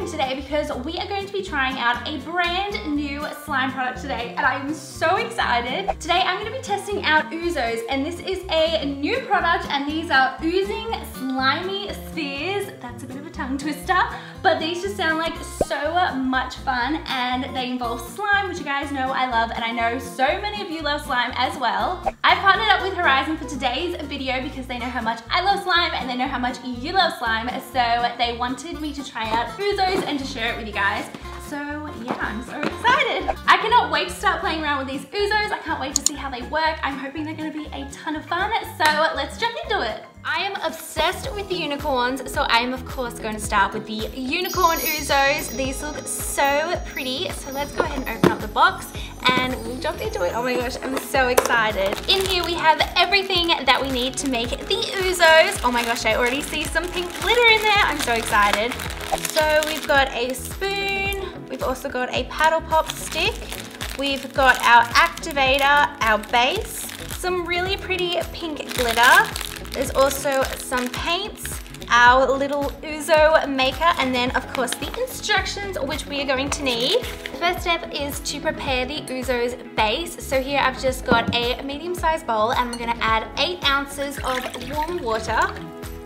today because we are going to be trying out a brand new slime product today and I am so excited. Today I'm going to be testing out Oozos and this is a new product and these are oozing slimy spheres. That's a bit of a tongue twister, but these just sound like so much fun and they involve slime, which you guys know I love, and I know so many of you love slime as well. I partnered up with Horizon for today's video because they know how much I love slime and they know how much you love slime, so they wanted me to try out Oozos and to share it with you guys. So yeah, I'm so excited. I cannot wait to start playing around with these Oozos. I can't wait to see how they work. I'm hoping they're gonna be a ton of fun, so let's jump into it. I am obsessed with the unicorns, so I am of course going to start with the unicorn Oozos. These look so pretty, so let's go ahead and open up the box and we'll jump into it. Oh my gosh, I'm so excited. In here we have everything that we need to make the Oozos. Oh my gosh, I already see some pink glitter in there. I'm so excited. So we've got a spoon, we've also got a paddle pop stick, we've got our activator, our base, some really pretty pink glitter. There's also some paints, our little Oozo maker, and then of course the instructions which we are going to need. The first step is to prepare the Oozo's base. So here I've just got a medium-sized bowl and I'm gonna add 8 ounces of warm water.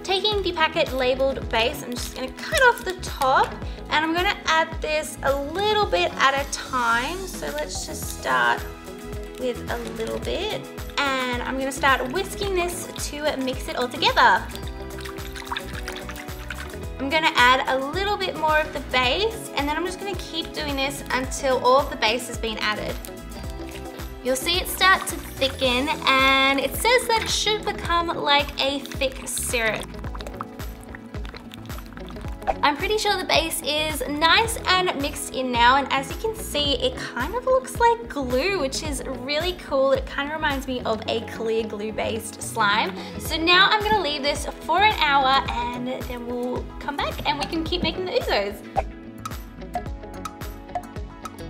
Taking the packet labeled base, I'm just gonna cut off the top and I'm gonna add this a little bit at a time. So let's just start with a little bit. And I'm gonna start whisking this to mix it all together. I'm gonna add a little bit more of the base and then I'm just gonna keep doing this until all of the base has been added. You'll see it start to thicken and it says that it should become like a thick syrup. I'm pretty sure the base is nice and mixed in now, and as you can see it kind of looks like glue, which is really cool. It kind of reminds me of a clear glue based slime. So now I'm gonna leave this for an hour and then we'll come back and we can keep making the Oozos.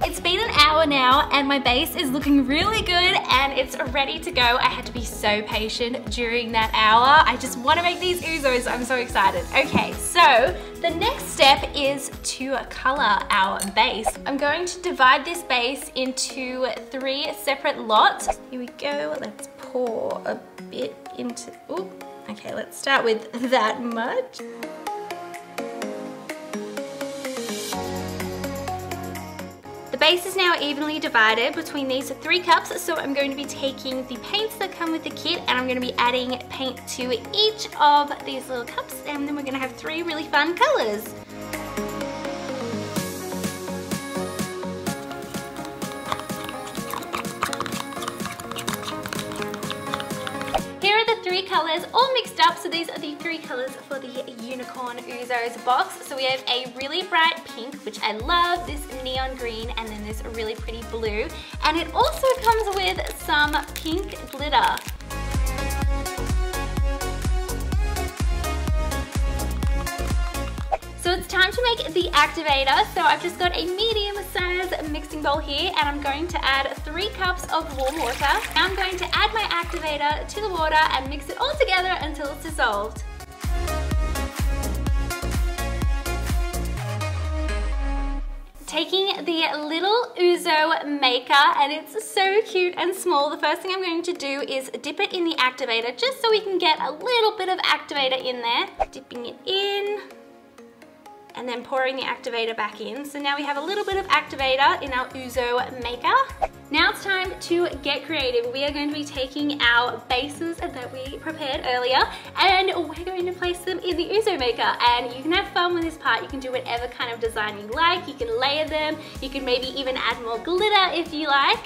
It's been an hour now and my base is looking really good and it's ready to go. I had to be so patient during that hour. I just want to make these Oozos. I'm so excited. Okay, so the next step is to color our base. I'm going to divide this base into 3 separate lots. Here we go. Let's pour a bit into, ooh, okay, let's start with that much. The base is now evenly divided between these 3 cups, so I'm going to be taking the paints that come with the kit and I'm going to be adding paint to each of these little cups, and then we're going to have 3 really fun colors. Here are the 3 colors all mixed up. So these are the 3 colors for the unicorn Oozos box. So we have a really bright pink, which I love, this neon green, and then this really pretty blue. And it also comes with some pink glitter. So it's time to make the activator. So I've just got a medium-sized mixing bowl here and I'm going to add 3 cups of warm water. Now I'm going to add my activator to the water and mix it all together until it's dissolved. Taking the little Oozo maker, and it's so cute and small, the first thing I'm going to do is dip it in the activator just so we can get a little bit of activator in there. Dipping it in and then pouring the activator back in. So now we have a little bit of activator in our Oozo maker. Now it's time to get creative. We are going to be taking our bases that we prepared earlier and we're going to place them in the Oozo maker, and you can have fun with this part. You can do whatever kind of design you like. You can layer them. You can maybe even add more glitter if you like.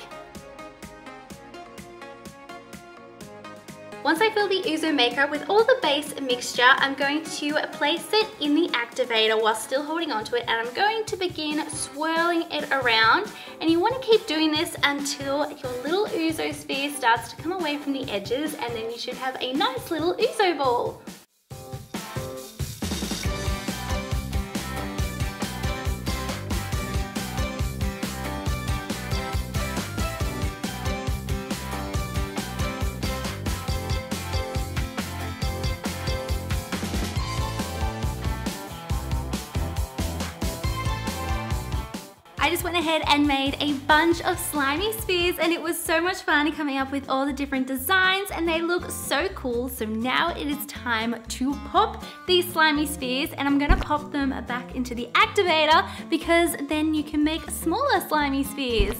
Once I fill the Oozo maker with all the base mixture, I'm going to place it in the activator while still holding onto it, and I'm going to begin swirling it around. And you want to keep doing this until your little Oozo sphere starts to come away from the edges, and then you should have a nice little Oozo ball. I just went ahead and made a bunch of slimy spheres, and it was so much fun coming up with all the different designs, and they look so cool. So now it is time to pop these slimy spheres, and I'm gonna pop them back into the activator because then you can make smaller slimy spheres.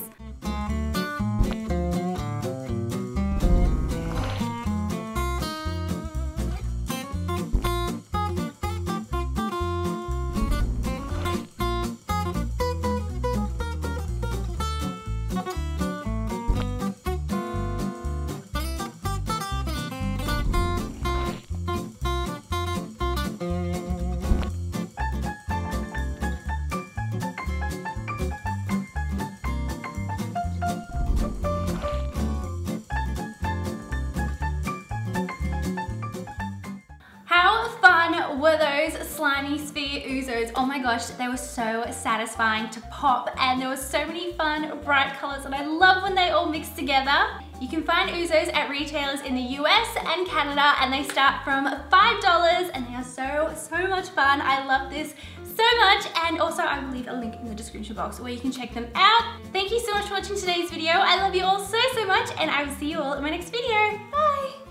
Were those slimy sphere oozos? Oh my gosh, they were so satisfying to pop, and there were so many fun bright colors, and I love when they all mix together. You can find oozos at retailers in the US and Canada, and they start from $5, and they are so much fun. I love this so much, and also I will leave a link in the description box where you can check them out. Thank you so much for watching today's video. I love you all so much, and I will see you all in my next video. Bye!